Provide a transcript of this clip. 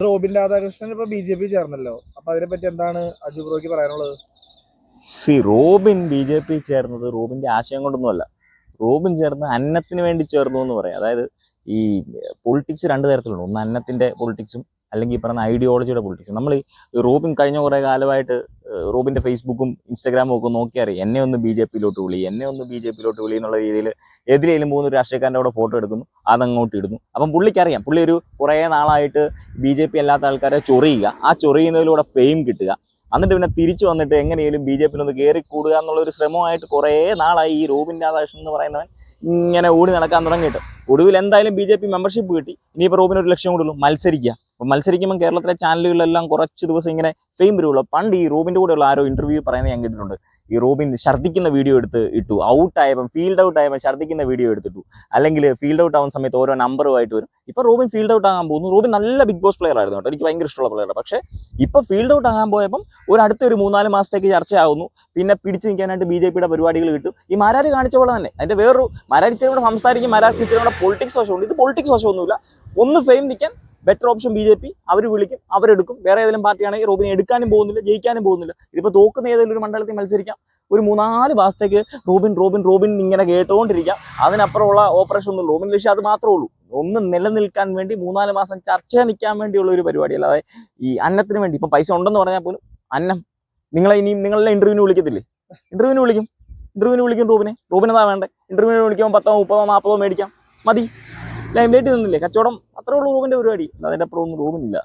Robin Radhakrishnan ഇപ്പൊ BJP ചേർന്നല്ലോ. അപ്പൊ അതിനെപ്പറ്റി എന്താണ് അജു ബ്രോയ്ക്ക് പറയാനുള്ളത്? റോബിൻ BJP ചേർന്നത് റോബിന്റെ ആശയം കൊണ്ടൊന്നുമല്ല. റോബിൻ ചേർന്ന് അന്നത്തിന് വേണ്ടി ചേർന്നു എന്ന് പറയാം. അതായത് ഈ പൊളിറ്റിക്സ് രണ്ട് തരത്തിലുണ്ട്. ഒന്ന് അന്നത്തിന്റെ പൊളിറ്റിക്സും അല്ലെങ്കിൽ ഈ പറഞ്ഞ ഐഡിയോളജിയുടെ പൊളിറ്റിക്സും. നമ്മൾ ഈ റോബിൻ കഴിഞ്ഞ കുറേ കാലമായിട്ട് റോബിന്റെ ഫേസ്ബുക്കും ഇൻസ്റ്റാഗ്രാമും ഒക്കെ നോക്കിയറിയാം, എന്നെ ഒന്ന് BJP വിളി, എന്നെ ഒന്ന് BJP വിളി എന്നുള്ള രീതിയിൽ എതിരേലും പോകുന്ന രാഷ്ട്രീയക്കാരൻ്റെ അവിടെ ഫോട്ടോ എടുക്കുന്നു, അതങ്ങോട്ട് ഇടുന്നു. അപ്പം പുള്ളിക്കറിയാം, പുള്ളി ഒരു കുറേ നാളായിട്ട് BJP അല്ലാത്ത ആൾക്കാരെ ചൊറിയുക, ആ ചൊറിയുന്നതിലൂടെ ഫെയിം കിട്ടുക, എന്നിട്ട് പിന്നെ തിരിച്ചു വന്നിട്ട് എങ്ങനെയും BJP ഒന്ന് കയറി കൂടുക എന്നുള്ള ഒരു ശ്രമമായിട്ട് കുറേ നാളായി ഈ റോബിൻ രാധാകൃഷ്ണൻ എന്ന് പറയുന്നവൻ ഇങ്ങനെ ഓടി നടക്കാൻ തുടങ്ങിയിട്ട്. ഒടുവിൽ എന്തായാലും BJP മെമ്പർഷിപ്പ് കിട്ടി. ഇനിയിപ്പോൾ റോബിന് ഒരു ലക്ഷ്യം കൂടുള്ളൂ, മത്സരിക്കുക. അപ്പം മത്സരിക്കുമ്പോൾ കേരളത്തിലെ ചാനലുകളിലെല്ലാം കുറച്ച് ദിവസം ഇങ്ങനെ ഫെയിം വരുള്ളൂ. പണ്ട് ഈ റോബിൻ്റെ കൂടെയുള്ള ആരോ ഇന്റർവ്യൂ പറയുന്നത് ഞാൻ കേട്ടിട്ടുണ്ട്, ഈ റോബിൻ ഛർദ്ദിക്കുന്ന വീഡിയോ എടുത്ത് ഇട്ടു, ഔട്ടായപ്പം ഫീൽഡ് ഔട്ട് ആയപ്പോൾ ഛർദ്ദിക്കുന്ന വീഡിയോ എടുത്തിട്ടു, അല്ലെങ്കിൽ ഫീൽഡ് ഔട്ട് ആവുന്ന സമയത്ത് ഓരോ നമ്പറുമായിട്ട് വരും. ഇപ്പോൾ റോബിൻ ഫീൽഡ് ഔട്ട് ആകാൻ പോകുന്നു. റോബിൻ നല്ല ബിഗ് ബോസ് പ്ലെയർ ആയിരുന്നു കേട്ടോ, എനിക്ക് ഭയങ്കര ഇഷ്ടമുള്ള പ്ലെയർ. പക്ഷേ ഇപ്പോൾ ഫീൽഡ് ഔട്ട് ആകാൻ പോയപ്പം അടുത്തൊരു 3-4 മാസത്തേക്ക് ചർച്ചയാവുന്നു. പിന്നെ പിടിച്ചു നിൽക്കാനായിട്ട് BJPയുടെ പരിപാടികൾ കിട്ടും. ഈ മാരാര് കാണിച്ച പോലെ തന്നെ അതിൻ്റെ വേറൊരു മാരാരിച്ചൂടെ സംസാരിക്കും, മാരാരിച്ചൂടെ പൊളിറ്റിക്സ് വശമുണ്ട്. ഇത് പൊളിറ്റിക്സ് വശമൊന്നുമില്ല. ഒന്ന് ഫെയിം നിൽക്കാൻ ബെറ്റർ ഓപ്ഷൻ BJP. അവർ വിളിക്കും, അവരെടുക്കും. വേറെ ഏതെങ്കിലും പാർട്ടിയാണെങ്കിൽ റോബിനെ എടുക്കാനും പോകുന്നില്ല, ജയിക്കാനും പോകുന്നില്ല. ഇതിപ്പോൾ തോക്കുന്ന ഏതെങ്കിലും ഒരു മണ്ഡലത്തിൽ മത്സരിക്കാം. ഒരു 3-4 മാസത്തേക്ക് റോബിൻ റോബിൻ റോബിൻ ഇങ്ങനെ കേട്ടുകൊണ്ടിരിക്കാം. അതിനപ്പുറമുള്ള ഓപ്പറേഷൻ ഒന്നും റോബിൻ ലക്ഷ്യം അത് മാത്രമേ ഉള്ളൂ. ഒന്ന് നിലനിൽക്കാൻ വേണ്ടി 3-4 മാസം ചർച്ച നിൽക്കാൻ വേണ്ടിയുള്ള ഒരു പരിപാടി. അല്ലാതെ ഈ അന്നത്തിന് വേണ്ടി ഇപ്പം പൈസ ഉണ്ടെന്ന് പറഞ്ഞാൽ പോലും അന്നം നിങ്ങളെ ഇന്റർവ്യൂവിന് വിളിക്കത്തില്ലേ? ഇന്റർവ്യൂവിന് വിളിക്കും റോബിനെന്താ വേണ്ടേ? ഇന്റർവ്യൂവിന് വിളിക്കുമ്പോൾ 10, 30, 40 മേടിക്കാം, മതി. ലൈം ലൈറ്റ് നിന്നില്ലേ, കച്ചവടം, അത്രേ ഉള്ളൂ റോബിന്റെ പരിപാടി. അതിൻ്റെ അപ്പുറം ഒന്നും റോബിനില്ല.